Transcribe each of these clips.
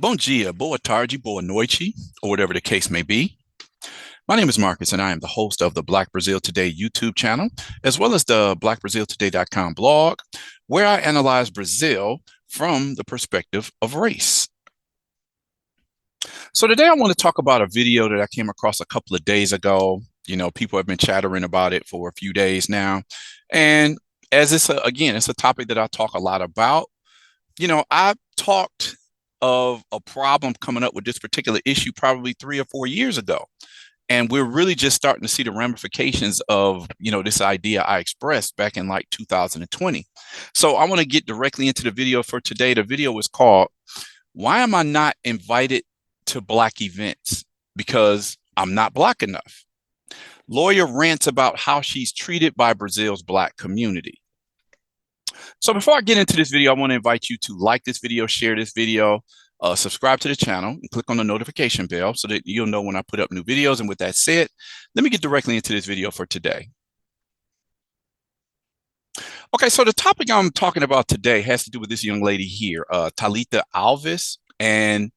Bom dia, boa tarde, boa noite, or whatever the case may be. My name is Marcus, and I am the host of the Black Brazil Today YouTube channel, as well as the blackbraziltoday.com blog, where I analyze Brazil from the perspective of race. So today I want to talk about a video that I came across a couple of days ago. People have been chattering about it for a few days now. And as it's a topic that I talk a lot about. I've talked of a problem coming up with this particular issue probably 3 or 4 years ago. And we're really just starting to see the ramifications of, this idea I expressed back in like 2020. So I want to get directly into the video for today. The video was called, "Why Am I Not Invited to Black Events? Because I'm Not Black Enough." Lawyer rants about how she's treated by Brazil's Black community. So before I get into this video, I want to invite you to like this video, share this video, subscribe to the channel, and click on the notification bell so that you'll know when I put up new videos. And with that said, let me get directly into this video for today. Okay, so the topic I'm talking about today has to do with this young lady here, Talita Alves, and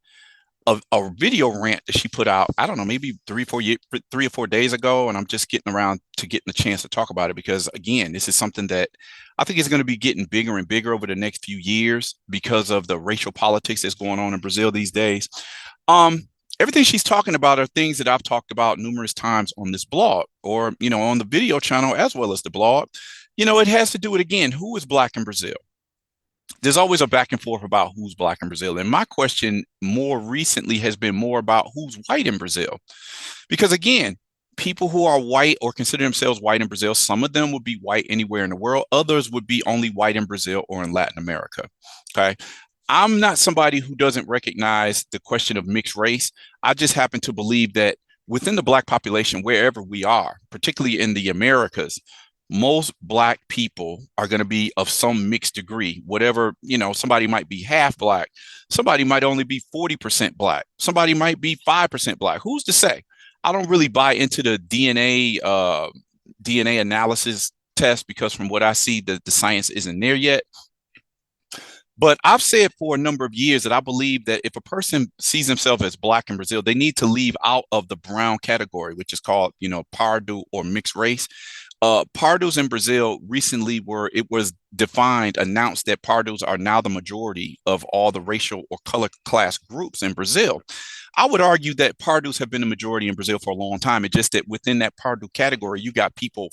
a video rant that she put out, I don't know, maybe 3 or 4 days ago. And I'm just getting around to getting a chance to talk about it because, again, this is something that I think is going to be getting bigger and bigger over the next few years because of the racial politics that's going on in Brazil these days. Everything she's talking about are things that I've talked about numerous times on this blog or, on the video channel as well as the blog. It has to do with, again, who is Black in Brazil? There's always a back and forth about who's Black in Brazil. And my question more recently has been more about who's white in Brazil. Because again, people who are white or consider themselves white in Brazil, some of them would be white anywhere in the world. Others would be only white in Brazil or in Latin America. Okay. I'm not somebody who doesn't recognize the question of mixed race. I just happen to believe that within the Black population, wherever we are, particularly in the Americas, most Black people are going to be of some mixed degree, whatever, somebody might be half Black. Somebody might only be 40% Black. Somebody might be 5% Black. Who's to say? I don't really buy into the DNA analysis test because from what I see, the science isn't there yet. But I've said for a number of years that I believe that if a person sees themselves as Black in Brazil, they need to leave out of the brown category, which is called, pardo or mixed race. Pardos in Brazil recently it was announced that pardos are now the majority of all the racial or color class groups in Brazil. I would argue that pardos have been the majority in Brazil for a long time. It's just that within that pardo category, you got people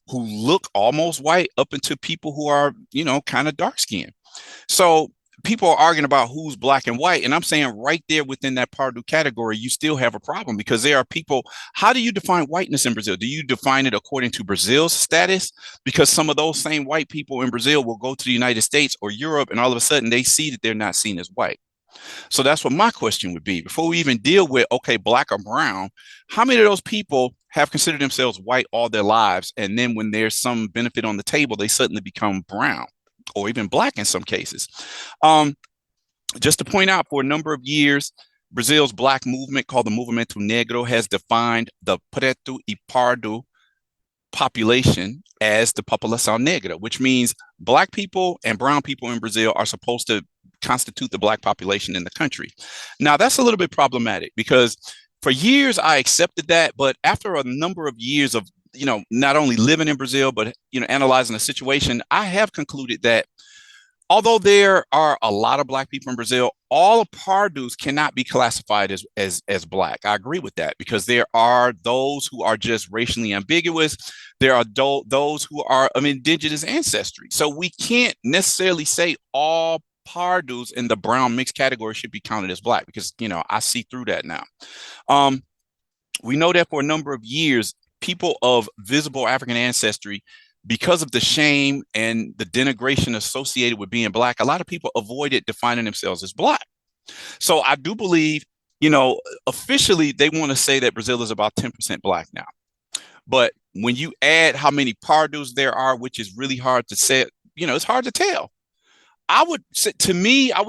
who look almost white up into people who are, kind of dark skinned. So people are arguing about who's Black and white. And I'm saying right there within that pardo category, you still have a problem because there are people. How do you define whiteness in Brazil? Do you define it according to Brazil's status? Because some of those same white people in Brazil will go to the United States or Europe and all of a sudden they see that they're not seen as white. So that's what my question would be. Before we even deal with, okay, Black or brown, how many of those people have considered themselves white all their lives? And then when there's some benefit on the table, they suddenly become brown or even Black in some cases. Just to point out, for a number of years, Brazil's Black movement called the Movimento Negro has defined the preto e pardo population as the população negra, which means Black people and brown people in Brazil are supposed to constitute the Black population in the country. Now, that's a little bit problematic because for years I accepted that, but after a number of years of not only living in Brazil, but, analyzing the situation, I have concluded that although there are a lot of Black people in Brazil, all pardos cannot be classified as Black. I agree with that because there are those who are just racially ambiguous. There are those who are of indigenous ancestry. So we can't necessarily say all pardos in the brown mixed category should be counted as Black because, I see through that now. We know that for a number of years, people of visible African ancestry, because of the shame and the denigration associated with being Black, a lot of people avoided defining themselves as Black. So I do believe, officially they want to say that Brazil is about 10% Black now. But when you add how many pardos there are, which is really hard to say, it's hard to tell. I would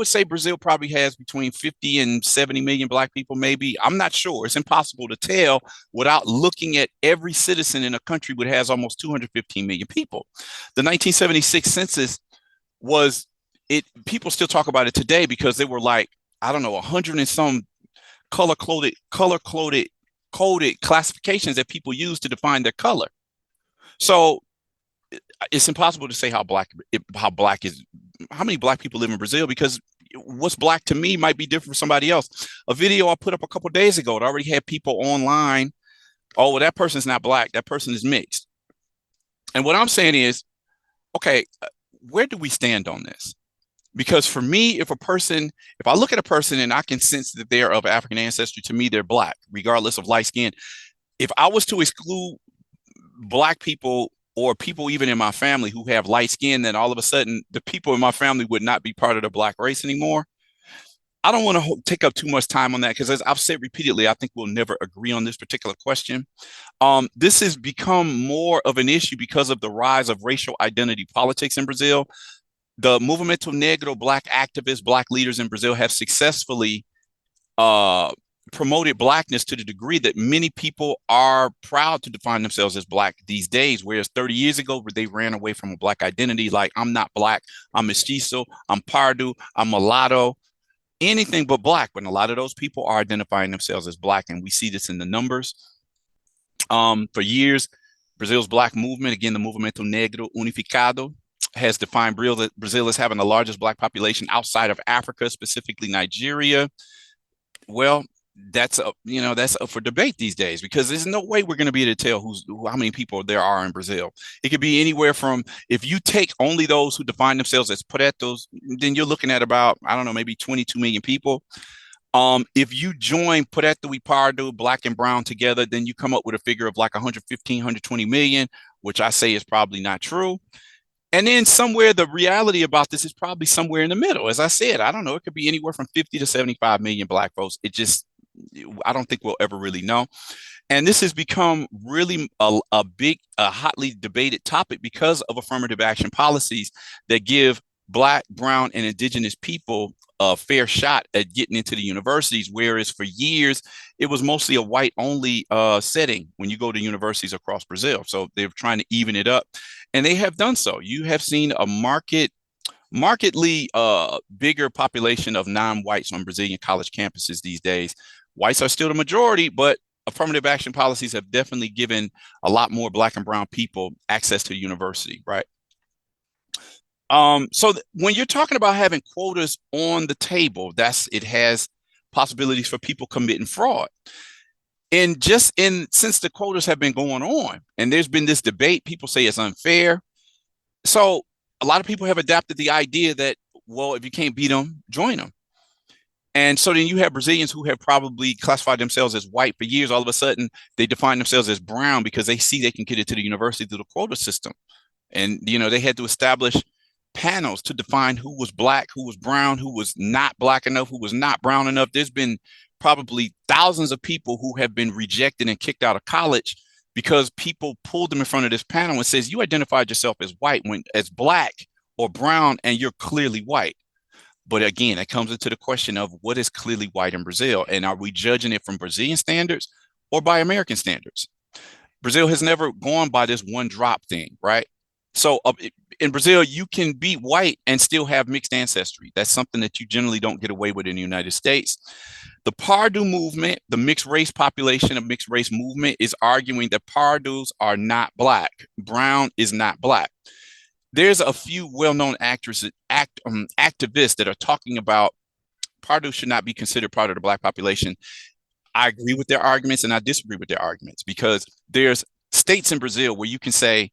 say Brazil probably has between 50 and 70 million Black people, maybe. I'm not sure. It's impossible to tell without looking at every citizen in a country which has almost 215 million people. The 1976 census people still talk about it today because they were like, I don't know, 100 and some coded classifications that people use to define their color. So it's impossible to say how many black people live in Brazil, because what's black to me might be different for somebody else. A video I put up a couple of days ago, it already had people online. Oh, well, that person's not black. That person is mixed. And what I'm saying is, okay, where do we stand on this? Because for me, if I look at a person and I can sense that they're of African ancestry, to me, they're black, regardless of light skin. If I was to exclude black people or people even in my family who have light skin, then all of a sudden the people in my family would not be part of the black race anymore. I don't want to take up too much time on that, because as I've said repeatedly, I think we'll never agree on this particular question. This has become more of an issue because of the rise of racial identity politics in Brazil. The Movimento Negro, black activists, black leaders in Brazil have successfully promoted blackness to the degree that many people are proud to define themselves as black these days, whereas 30 years ago, they ran away from a black identity, like, I'm not black, I'm mestizo, I'm pardo, I'm mulatto, anything but black. When a lot of those people are identifying themselves as black, and we see this in the numbers. For years, Brazil's black movement, again, the Movimento Negro Unificado, has defined Brazil as having the largest black population outside of Africa, specifically Nigeria. Well, that's up for debate these days, because there's no way we're going to be able to tell how many people there are in Brazil. It could be anywhere from, if you take only those who define themselves as pretos, then you're looking at about, I don't know, maybe 22 million people. If you join preto y pardo, black and brown together, then you come up with a figure of like 115, 120 million, which I say is probably not true. And then somewhere, the reality about this is probably somewhere in the middle. As I said, I don't know, it could be anywhere from 50 to 75 million black folks. I don't think we'll ever really know. And this has become really a hotly debated topic because of affirmative action policies that give black, brown, and indigenous people a fair shot at getting into the universities, whereas for years it was mostly a white-only setting when you go to universities across Brazil. So they're trying to even it up, and they have done so. You have seen a markedly bigger population of non-whites on Brazilian college campuses these days. Whites are still the majority, but affirmative action policies have definitely given a lot more black and brown people access to the university, right? When you're talking about having quotas on the table, it has possibilities for people committing fraud. And since the quotas have been going on, and there's been this debate, people say it's unfair. So a lot of people have adapted the idea that, well, if you can't beat them, join them. And so then you have Brazilians who have probably classified themselves as white for years. All of a sudden, they define themselves as brown because they see they can get into the university through the quota system. And, they had to establish panels to define who was black, who was brown, who was not black enough, who was not brown enough. There's been probably thousands of people who have been rejected and kicked out of college because people pulled them in front of this panel and says, you identified yourself as white, as black or brown, and you're clearly white. But again, it comes into the question of what is clearly white in Brazil, and are we judging it from Brazilian standards or by American standards? Brazil has never gone by this one drop thing, right? So in Brazil, you can be white and still have mixed ancestry. That's something that you generally don't get away with in the United States. The Pardo movement, the mixed race population of mixed race movement, is arguing that Pardos are not black. Brown is not black. There's a few well-known activists that are talking about Pardos should not be considered part of the black population. I agree with their arguments and I disagree with their arguments, because there's states in Brazil where you can say,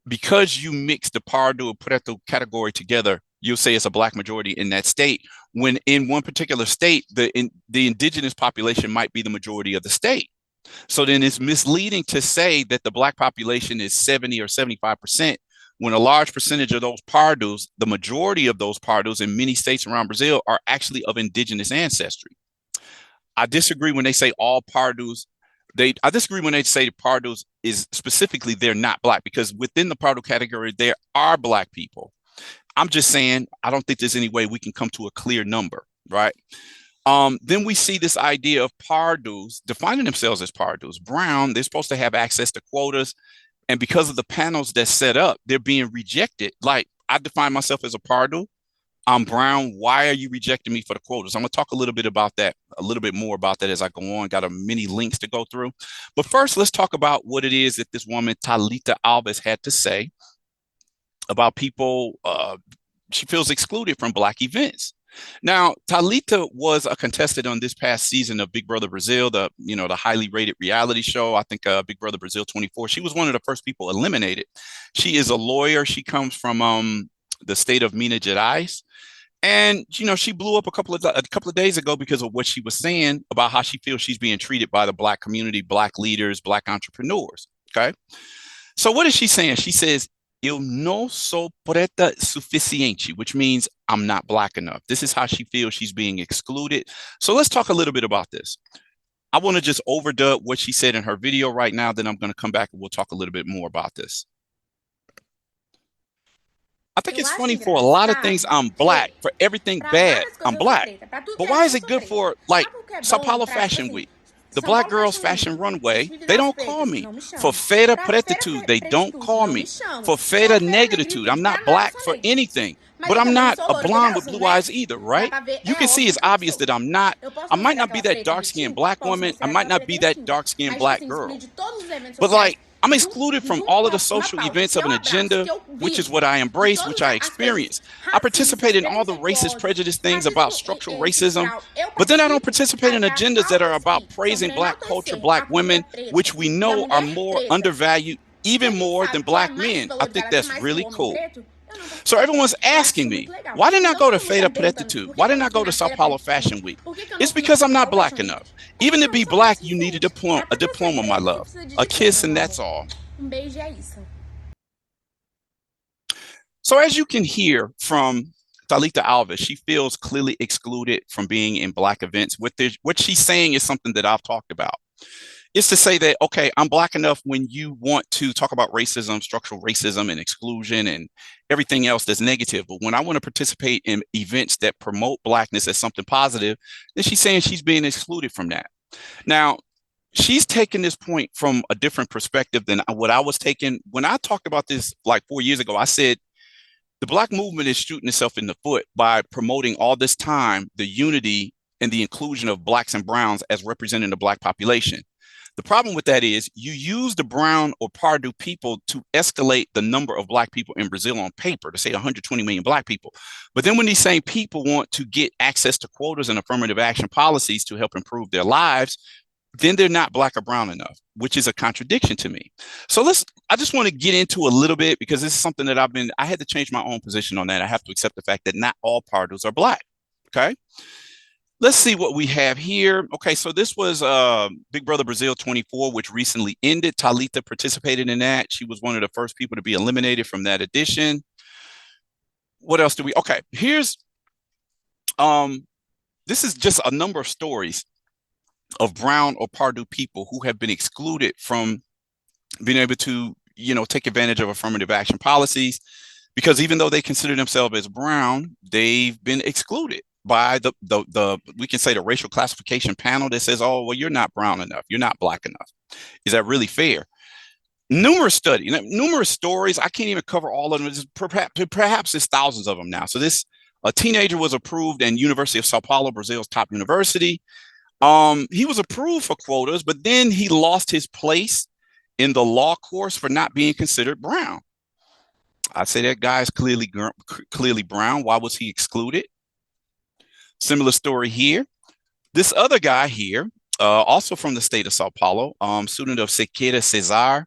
because you mix the Pardo or Preto category together, you'll say it's a black majority in that state, when in one particular state, the indigenous population might be the majority of the state. So then it's misleading to say that the black population is 70 or 75%, when a large percentage of those pardos, the majority of those pardos in many states around Brazil, are actually of indigenous ancestry. I disagree when they say all pardos. I disagree when they say the pardos is specifically they're not black, because within the pardo category, there are black people. I'm just saying, I don't think there's any way we can come to a clear number, right? Then we see this idea of pardos defining themselves as pardos. Brown, they're supposed to have access to quotas. And because of the panels that's set up, they're being rejected. Like, I define myself as a pardo, I'm brown. Why are you rejecting me for the quotas? I'm going to talk a little bit about that, a little bit more about that as I go on. Got a many links to go through. But first, let's talk about what it is that this woman, Talita Alves, had to say about people she feels excluded from Black events. Now, Talita was a contestant on this past season of Big Brother Brazil, the highly rated reality show. I think Big Brother Brazil 24. She was one of the first people eliminated. She is a lawyer. She comes from the state of Minas Gerais. And she blew up a couple of days ago because of what she was saying about how she feels she's being treated by the Black community, Black leaders, Black entrepreneurs. Okay. So what is she saying? She says, "Eu não sou preta suficiente," which means I'm not Black enough. This is how she feels she's being excluded. So let's talk a little bit about this. I want to just overdub what she said in her video right now. Then I'm going to come back and we'll talk a little bit more about this. I think it's funny for a lot of things I'm Black. For everything bad, I'm Black. But why is it good for, like, Sao Paulo Fashion Week? The Black Girls Fashion Runway, they don't call me. For Feira Pretitude, they don't call me. For Feira Negritude, I'm not Black for anything. But I'm not a blonde with blue eyes either, right? You can see it's obvious that I might not be that dark-skinned Black woman. I might not be that dark-skinned Black girl. But, like, I'm excluded from all of the social events of an agenda, which is what I embrace, which I experience. I participate in all the racist prejudice things about structural racism, but then I don't participate in agendas that are about praising Black culture, Black women, which we know are more undervalued, even more than Black men. I think that's really cool. So everyone's asking me, why didn't I go to Feira Pretitude? Why didn't I go to Sao Paulo Fashion Week? It's because I'm not Black enough. Even to be Black, you need a diploma, my love. A kiss and that's all. So as you can hear from Talita Alves, she feels clearly excluded from being in Black events. What she's saying is something that I've talked about. It's to say that, okay, I'm Black enough when you want to talk about racism, structural racism and exclusion and everything else that's negative. But when I want to participate in events that promote Blackness as something positive, then she's saying she's being excluded from that. Now, she's taking this point from a different perspective than what I was taking. When I talked about this like 4 years ago, I said, the Black movement is shooting itself in the foot by promoting all this time the unity and the inclusion of Blacks and Browns as representing the Black population. The problem with that is you use the brown or pardo people to escalate the number of Black people in Brazil on paper, to say 120 million Black people. But then when these same people want to get access to quotas and affirmative action policies to help improve their lives, then they're not Black or brown enough, which is a contradiction to me. So I just want to get into a little bit because this is something that I had to change my own position on that. I have to accept the fact that not all pardos are Black. Okay. Let's see what we have here. Okay, so this was Big Brother Brazil 24, which recently ended. Talita participated in that. She was one of the first people to be eliminated from that edition. What else do we? Okay, here's this is just a number of stories of brown or pardo people who have been excluded from being able to, take advantage of affirmative action policies because even though they consider themselves as brown, they've been excluded by the we can say the racial classification panel that says, oh, well, you're not brown enough. You're not Black enough. Is that really fair? Numerous studies, numerous stories. I can't even cover all of them. Perhaps there's thousands of them now. So a teenager was approved in University of Sao Paulo, Brazil's top university. He was approved for quotas, but then he lost his place in the law course for not being considered brown. I say that guy is clearly brown. Why was he excluded? Similar story here. This other guy here, also from the state of Sao Paulo, student of Sequeira Cesar,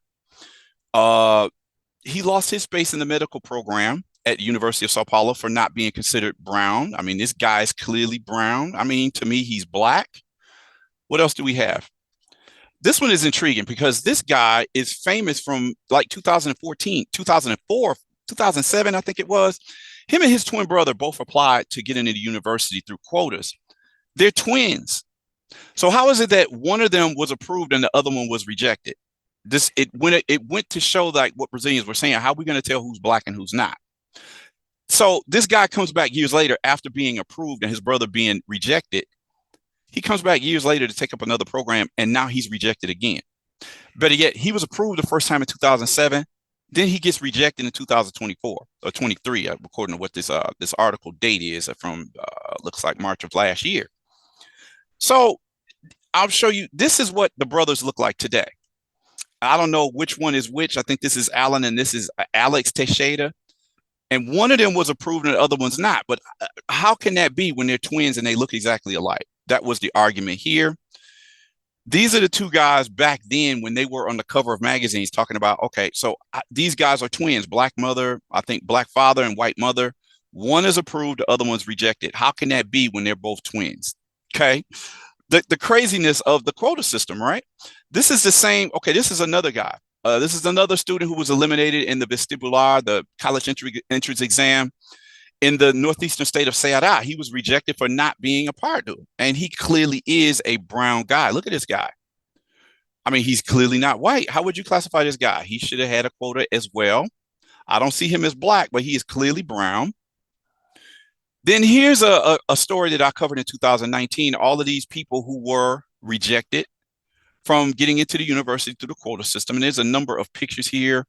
he lost his space in the medical program at University of Sao Paulo for not being considered brown. I mean, this guy is clearly brown. I mean, to me, he's Black. What else do we have? This one is intriguing because this guy is famous from like 2014, 2004, 2007, I think it was. Him and his twin brother both applied to get into the university through quotas. They're twins. So how is it that one of them was approved and the other one was rejected? It went to show like what Brazilians were saying. How are we going to tell who's Black and who's not? So this guy comes back years later after being approved and his brother being rejected. He comes back years later to take up another program and now he's rejected again. Better yet, he was approved the first time in 2007. Then he gets rejected in 2024 or 23, according to what this article date is from looks like March of last year. So I'll show you. This is what the brothers look like today. I don't know which one is which. I think this is Alan and this is Alex Teixeira. And one of them was approved and the other one's not. But how can that be when they're twins and they look exactly alike? That was the argument here. These are the two guys back then when they were on the cover of magazines talking about, okay, so these guys are twins, black mother, I think black father and white mother. One is approved, the other one's rejected. How can that be when they're both twins? Okay. The craziness of the quota system, right? This is the same. Okay, this is another guy. This is another student who was eliminated in the vestibular, the college entrance exam in the northeastern state of Ceará. He was rejected for not being a pardo, and he clearly is a brown guy. Look at this guy. I mean, he's clearly not white. How would you classify this guy? He should have had a quota as well. I don't see him as black, but he is clearly brown. Then here's a story that I covered in 2019. All of these people who were rejected from getting into the university through the quota system. And there's a number of pictures here.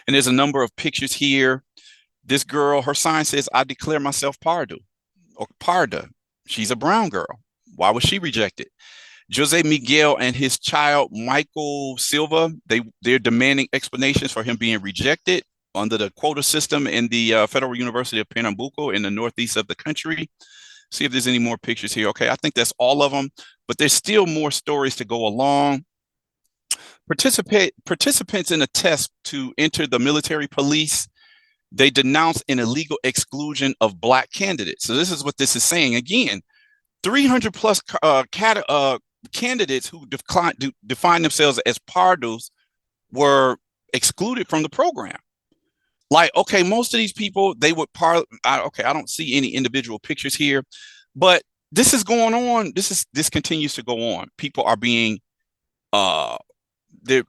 And there's a number of pictures here. This girl, her sign says, I declare myself pardo or parda. She's a brown girl. Why was she rejected? Jose Miguel and his child, Michael Silva, they're demanding explanations for him being rejected under the quota system in the Federal University of Pernambuco in the northeast of the country. See if there's any more pictures here. Okay, I think that's all of them, but there's still more stories to go along. Participants in a test to enter the military police, they denounced an illegal exclusion of black candidates. So this is what this is saying. Again, 300 plus candidates who define themselves as pardos were excluded from the program. Like, okay, most of these people, they would okay, I don't see any individual pictures here, but this is going on. This continues to go on. People are being, they're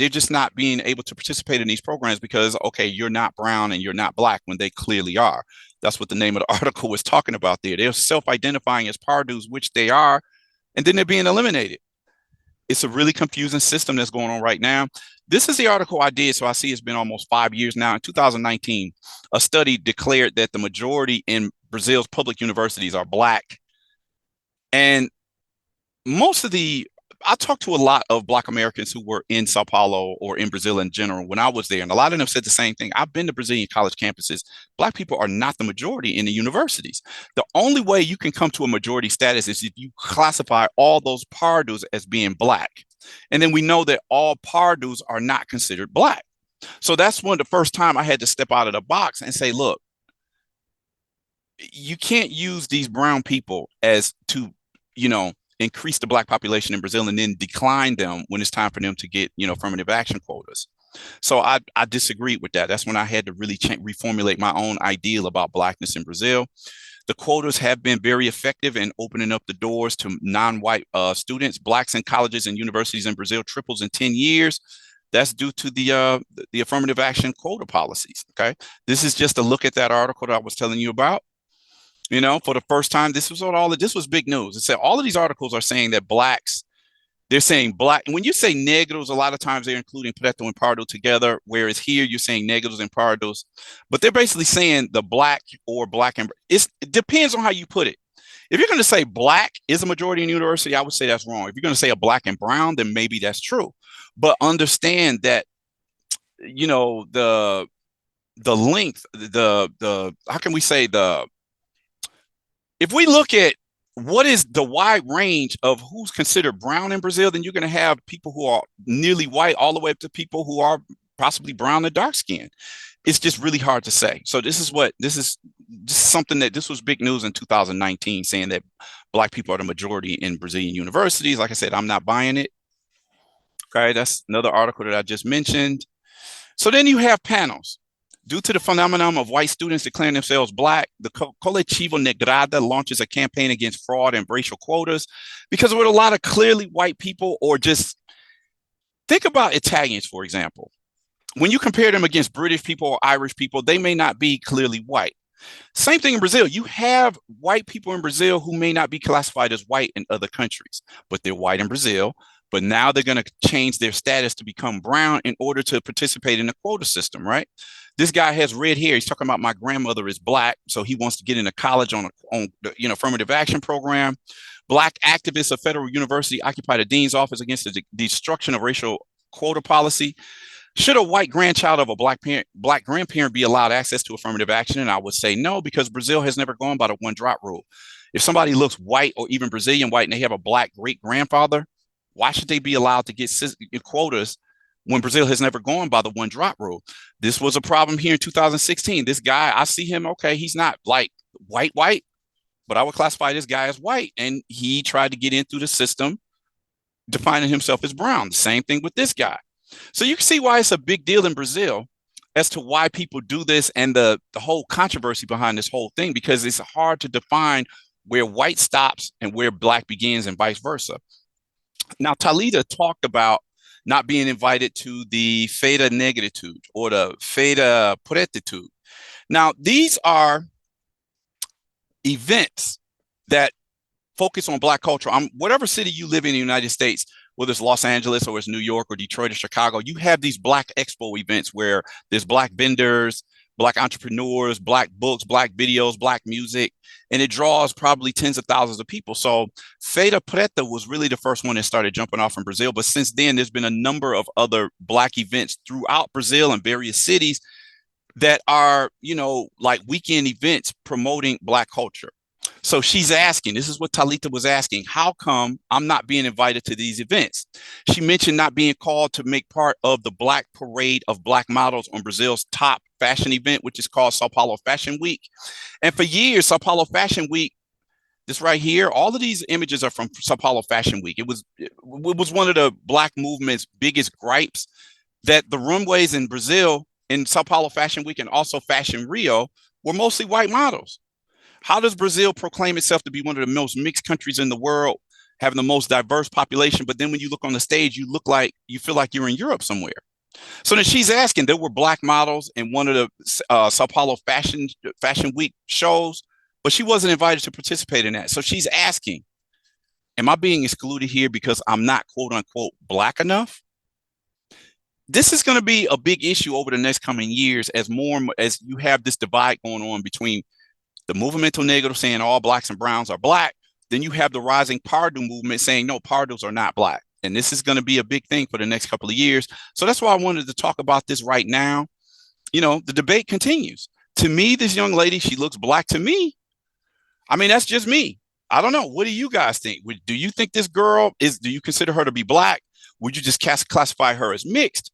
just not being able to participate in these programs because, okay, you're not brown and you're not black when they clearly are. That's what the name of the article was talking about there. They're self-identifying as pardos, which they are, and then they're being eliminated. It's a really confusing system that's going on right now. This is the article I did, so I see it's been almost 5 years now. In 2019, a study declared that the majority in Brazil's public universities are black. And I talked to a lot of Black Americans who were in Sao Paulo or in Brazil in general when I was there. And a lot of them said the same thing. I've been to Brazilian college campuses. Black people are not the majority in the universities. The only way you can come to a majority status is if you classify all those pardos as being black. And then we know that all pardos are not considered black. So that's one of the first time I had to step out of the box and say, look, you can't use these brown people as to, increase the black population in Brazil and then decline them when it's time for them to get, affirmative action quotas. So I disagreed with that. That's when I had to really reformulate my own ideal about blackness in Brazil. The quotas have been very effective in opening up the doors to non-white students. Blacks in colleges and universities in Brazil triples in 10 years. That's due to the affirmative action quota policies. Okay, this is just a look at that article that I was telling you about. For the first time, this was big news. It said all of these articles are saying that they're saying black. And when you say negros, a lot of times they're including preto and pardo together, whereas here you're saying negros and pardos. But they're basically saying the black or black and it depends on how you put it. If you're going to say black is a majority in the university, I would say that's wrong. If you're going to say a black and brown, then maybe that's true. But understand that, the length, how can we say if we look at what is the wide range of who's considered brown in Brazil, then you're going to have people who are nearly white all the way up to people who are possibly brown and dark skinned. It's just really hard to say. So this is something that this was big news in 2019, saying that black people are the majority in Brazilian universities. Like I said, I'm not buying it. Okay, that's another article that I just mentioned. So then you have panels. Due to the phenomenon of white students declaring themselves black, the Coletivo Negrada launches a campaign against fraud and racial quotas because with a lot of clearly white people, or just think about Italians, for example. When you compare them against British people or Irish people, they may not be clearly white. Same thing in Brazil. You have white people in Brazil who may not be classified as white in other countries, but they're white in Brazil. but now they're going to change their status to become brown in order to participate in the quota system, right? This guy has red hair. He's talking about my grandmother is black, so he wants to get into college on the affirmative action program. Black activists of Federal University occupy the dean's office against the destruction of racial quota policy. Should a white grandchild of a black grandparent be allowed access to affirmative action? And I would say no, because Brazil has never gone by the one drop rule. If somebody looks white or even Brazilian white and they have a black great grandfather, why should they be allowed to get quotas when Brazil has never gone by the one drop rule? This was a problem here in 2016. This guy, I see him, okay, he's not like white, but I would classify this guy as white. And he tried to get in through the system, defining himself as brown. The same thing with this guy. So you can see why it's a big deal in Brazil as to why people do this and the whole controversy behind this whole thing, because it's hard to define where white stops and where black begins and vice versa. Now, Talita talked about not being invited to the feta negrititude or the feta pretitude. Now, these are events that focus on black culture. Whatever city you live in the United States, whether it's Los Angeles or it's New York or Detroit or Chicago, you have these black expo events where there's black vendors, black entrepreneurs, black books, black videos, black music, and it draws probably tens of thousands of people. So Feira Preta was really the first one that started jumping off in Brazil. But since then, there's been a number of other black events throughout Brazil and various cities that are, like weekend events promoting black culture. So she's asking, this is what Talita was asking, how come I'm not being invited to these events? She mentioned not being called to make part of the Black Parade of Black Models on Brazil's top fashion event, which is called Sao Paulo Fashion Week. And for years, Sao Paulo Fashion Week, this right here, all of these images are from Sao Paulo Fashion Week. It was one of the black movement's biggest gripes that the runways in Brazil in Sao Paulo Fashion Week and also Fashion Rio were mostly white models. How does Brazil proclaim itself to be one of the most mixed countries in the world, having the most diverse population? But then when you look on the stage, you feel like you're in Europe somewhere. So then she's asking, there were black models in one of the Sao Paulo Fashion Week shows, but she wasn't invited to participate in that. So she's asking, am I being excluded here because I'm not quote unquote black enough? This is going to be a big issue over the next coming years as you have this divide going on between the movimento negro saying all blacks and browns are black. Then you have the rising pardo movement saying, no, pardos are not black. And this is going to be a big thing for the next couple of years. So that's why I wanted to talk about this right now. The debate continues. To me, this young lady, she looks black to me. I mean, that's just me. I don't know. What do you guys think? Do you think this girl do you consider her to be black? Would you just classify her as mixed?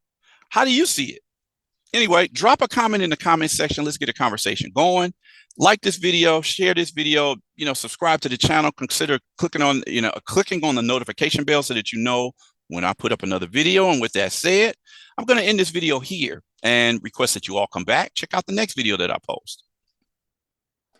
How do you see it? Anyway, drop a comment in the comment section. Let's get a conversation going. Like this video, share this video, subscribe to the channel, consider clicking on the notification bell so that you know when I put up another video. And with that said, I'm going to end this video here and request that you all come back. Check out the next video that I post.